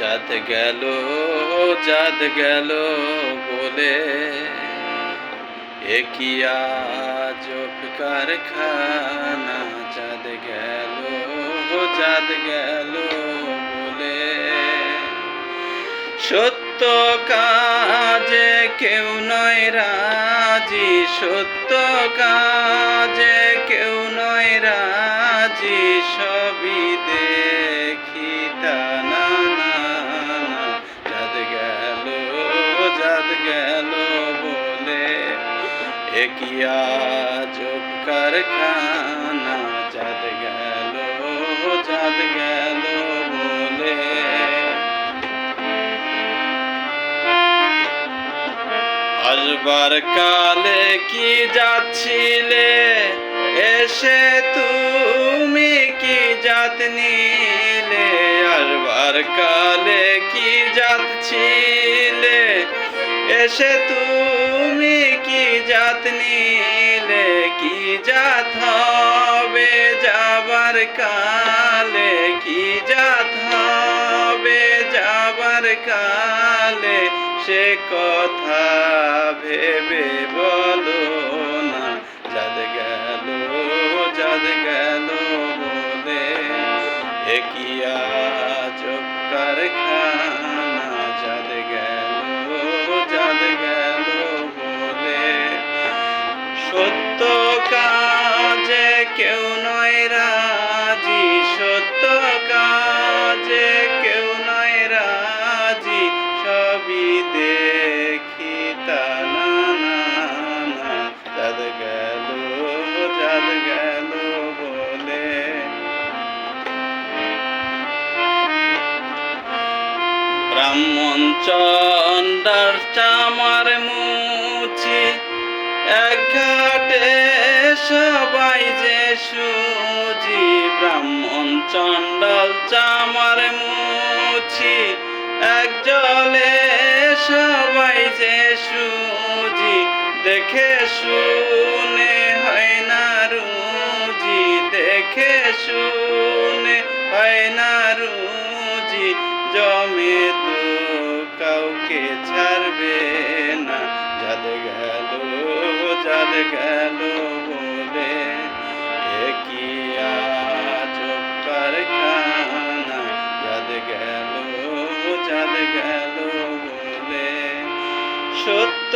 চাঁদ গেল বলে একই আজব কারখানা। চাঁদ গেল বলে সত্য কাজে কেউ নয় রাজি, সত্য কাজে কেউ নয় রাজি, সবই দেখি তা না। চাঁদ গেল বলে একই আজব কারখানা। চাঁদ গেল বলে আসবার কালে কি যাচ্ছিলে এসে তুমি কি জাত নিলে? আসবার কালে কি যাচ্ছিলে এসে তুমি কি জাত নিলে? কি জাত হবে যাবার কালে? কি জাত হবে যাবার কালে? সে কথা ভেবে বলো না। চাঁদ গেল বলে একই আজব কারখানা। চাঁদ গেল বলে সত্য কাজে কেউ নয় রাজি, সত্য কাজে কেউ নয় রাজি, সবই দেখি তা না। চাঁদ গেল বলে ব্রাহ্মণ চন্ডার চামার মুচি এক ঘাটে সবাই যে সুজি। ব্রাহ্মণ চন্ডাল চামার মুচি এক জলে সবাই যে সুজি। দেখে শুনে হয় না রুজি, দেখে শুনে হয় না রুজি, জমে তো কাউকে ছাড়বে না। চাঁদ গেল বলে একই আজব কারখানা। চাঁদ গেল বলে সত্য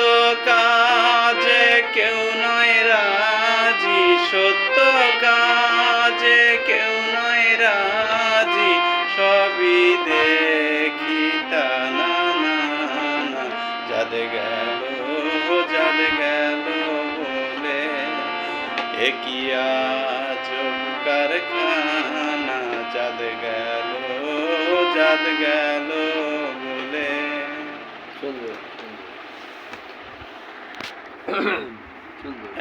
কাজে কেউ নয় রাজি, সত্য কাজে কেউ নয় রাজি, সবই দেখি তা না। চাঁদ গেল বলে একই আজব কারখানা। চাঁদ গেল বলে।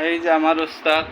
এই যে আমার উস্তাদ।